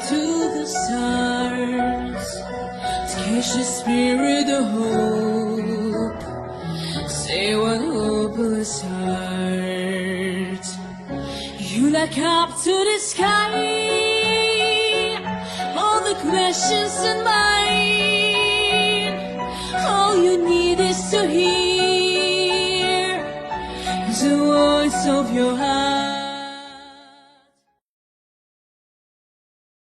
to the stars, to catch the spirit of hope. Say one hopeless heart. You look up to the sky, all the questions in mind. All you need is to hear the voice of your heart.